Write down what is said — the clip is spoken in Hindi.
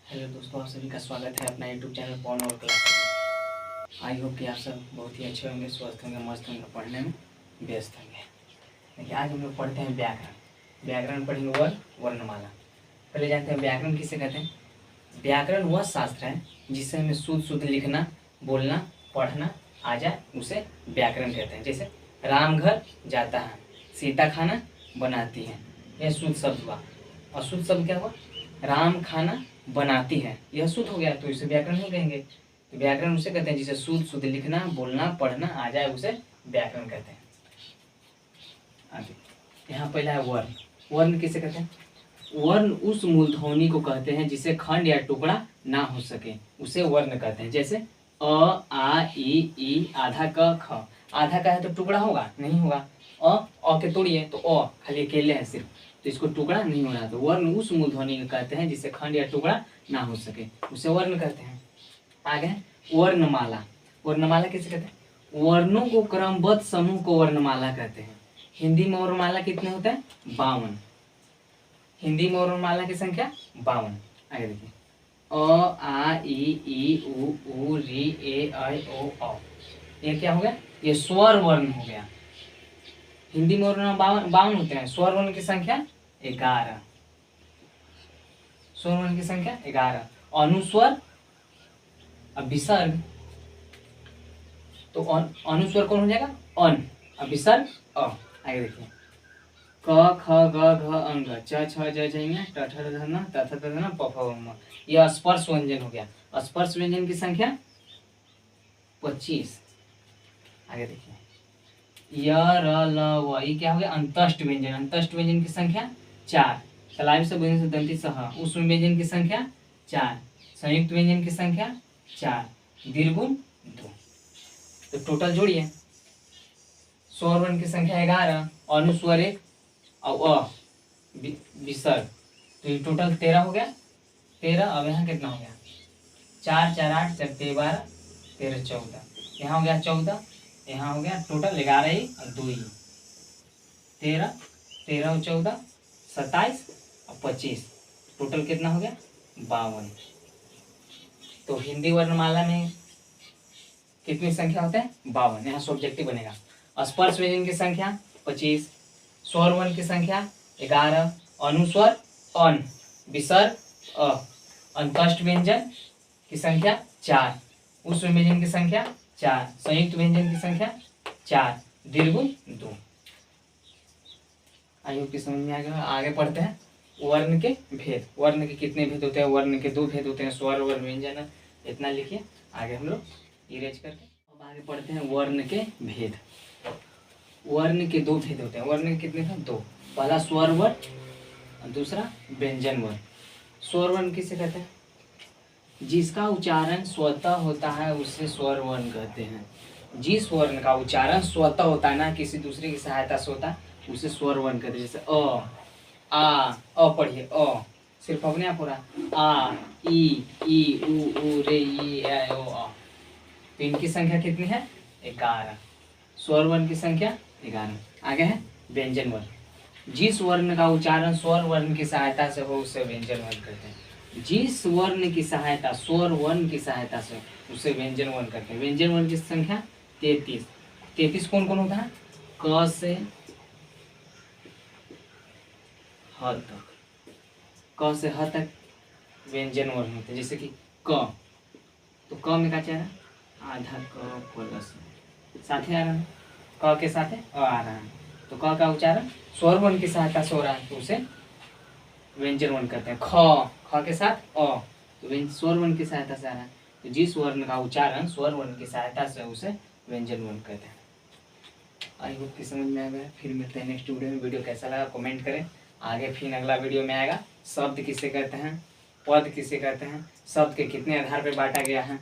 हेलो दोस्तों, आप सभी का स्वागत है अपना यूट्यूब चैनल पवन और क्लास में। आई होप कि आप सब बहुत ही अच्छे होंगे, स्वस्थ होंगे, मस्त होंगे, पढ़ने में व्यस्त होंगे। देखिए आज हम लोग पढ़ते हैं व्याकरण। व्याकरण पढ़ेंगे वर्णमाला। पहले जानते हैं व्याकरण किसे कहते हैं। व्याकरण वह शास्त्र है जिससे हमें शुद्ध शुद्ध लिखना, बोलना, पढ़ना आ जाए, उसे व्याकरण कहते हैं। जैसे राम घर जाता है, सीता खाना बनाती है, यह शुद्ध शब्द हुआ। अशुद्ध शब्द क्या हुआ? राम खाना बनाती है, यह शुद्ध हो गया, तो इसे व्याकरण नहीं कहेंगे। तो व्याकरण उसे कहते हैं जिसे शुद्ध शुद्ध लिखना, बोलना, पढ़ना आ जाए, उसे व्याकरण कहते हैं। आगे यहाँ पहला है वर्ण। वर्ण किसे कहते हैं? वर्ण उस मूलध्वनि को कहते हैं जिसे खंड या टुकड़ा ना हो सके, उसे वर्ण कहते हैं। जैसे अ, आ, ई, आधा क, ख। आधा का है तो टुकड़ा होगा? नहीं होगा। अ के तोड़िए तो अ खाली अकेले है सिर्फ, तो इसको टुकड़ा नहीं हो रहा। तो वर्ण उस मूलध्वनि को कहते हैं जिसे खंड या टुकड़ा ना हो सके, उसे वर्ण कहते हैं। आगे वर्णमाला। वर्णमाला किसे कहते हैं? वर्णों को क्रमबद्ध समूह को वर्णमाला कहते हैं। हिंदी में वर्णमाला कितने होते हैं? 52। हिंदी में वर्णमाला की संख्या 52। आगे देखिए अ, आ, ई, उ, री, ए, ऐ, ओ, औ। ये क्या हो गया? ये स्वर वर्ण हो गया। हिंदी में वर्ण 52 होते हैं। स्वर वर्ण की संख्या 11। स्वर वर्ण की संख्या 11। अनुस्वर अब विसर्ग, तो अनुस्वर कौन हो जाएगा? अन। अब विसर्ग अ। आगे देखिए क, ख, ग, घ, अंग, च, छ, ज, झ, ट, ठ, ड, ढ, न, त, थ, द, न, प, फ, म। यह स्पर्श व्यंजन हो गया। स्पर्श व्यंजन की संख्या 25। आगे देखिए य, र, ल, व, ये क्या हो गया? अंतस्थ व्यंजन। अंतस्थ व्यंजन की संख्या 4। तलावी से व्यंजन से दंती सह। उस व्यंजन की संख्या 4। संयुक्त व्यंजन की संख्या 4। दीर्घुण 2। तो टोटल जोड़िए। स्वर वर्ण की संख्या 11, अनुस्वर 1 और अ विसर्ग, तो ये टोटल 13 हो गया। 13। अब यहाँ कितना हो गया? 4, 4, 8, 4, 12, 13, 14। यहाँ हो गया 14। यहाँ हो गया टोटल 11 ही और 2 ही। 13, 13 और 14, 27 और 25। टोटल कितना हो गया? 52। तो हिंदी वर्णमाला में कितनी संख्या होता है? 52। यहाँ सब्जेक्टिव बनेगा। स्पर्श व्यंजन की संख्या 25, स्वर वर्ण की संख्या 11, अनुस्वर अन, विसर्ग अ, अंतस्थ व्यंजन की संख्या 4, उस व्यंजन की संख्या 4, संयुक्त व्यंजन की संख्या 4, दीर्घुण 2। आई होप की समझ में आ गया। आगे पढ़ते हैं वर्ण के भेद। वर्ण के कितने भेद होते हैं? वर्ण के 2 भेद होते हैं, स्वर और व्यंजन। इतना लिखिए, आगे हम लोग इरेज करके अब आगे पढ़ते हैं वर्ण के भेद। वर्ण के 2 भेद होते हैं। वर्ण के कितने हैं? 2। पहला स्वर वर्ण, दूसरा व्यंजन वर्ण। स्वर वर्ण किसे कहते हैं? जिसका उच्चारण स्वतः होता है उसे स्वर वर्ण कहते हैं। जिस वर्ण का उच्चारण स्वतः होता है, ना किसी दूसरे की सहायता से होता है, उसे स्वर वर्ण कहते हैं। जैसे अ पढ़िए, अ सिर्फ अपने आप हो रहा। आ, ई, उ, रे, ई, ऐ, ओ, अ। तो इनकी संख्या कितनी है? 11। स्वर वर्ण की संख्या 11। आगे है व्यंजन वर्ण। जिस वर्ण का उच्चारण स्वर वर्ण की सहायता से हो उसे व्यंजन वर्ण कहते हैं। जिस वर्ण की सहायता स्वर वर्ण की सहायता से उसे व्यंजन वर्ण कहते हैं। व्यंजन वर्ण की संख्या 33। 33 कौन कौन होता है? क से ह तक। क से ह तक व्यंजन वर्ण होते हैं। जैसे कि क, तो क में क्या चाह रहा है? आधा क प्लस साथ ही आ रहा है, क के साथ अ आ रहा है, तो क का उच्चारण स्वर वर्ण की सहायता से हो रहा है, तो उसे व्यंजन वर्ण कहते हैं। ख के साथ अ, तो स्वर वर्ण की सहायता से आ रहा है, तो जिस वर्ण का उच्चारण स्वर वर्ण की सहायता से उसे व्यंजन वर्ण कहते हैं। आई होप कि समझ में आ गया। फिर मिलते हैं नेक्स्ट वीडियो में। वीडियो कैसा लगा कमेंट करें। आगे फिर अगला वीडियो में आएगा शब्द किसे कहते हैं, पद किसे कहते हैं, शब्द के कितने आधार पर बांटा गया है।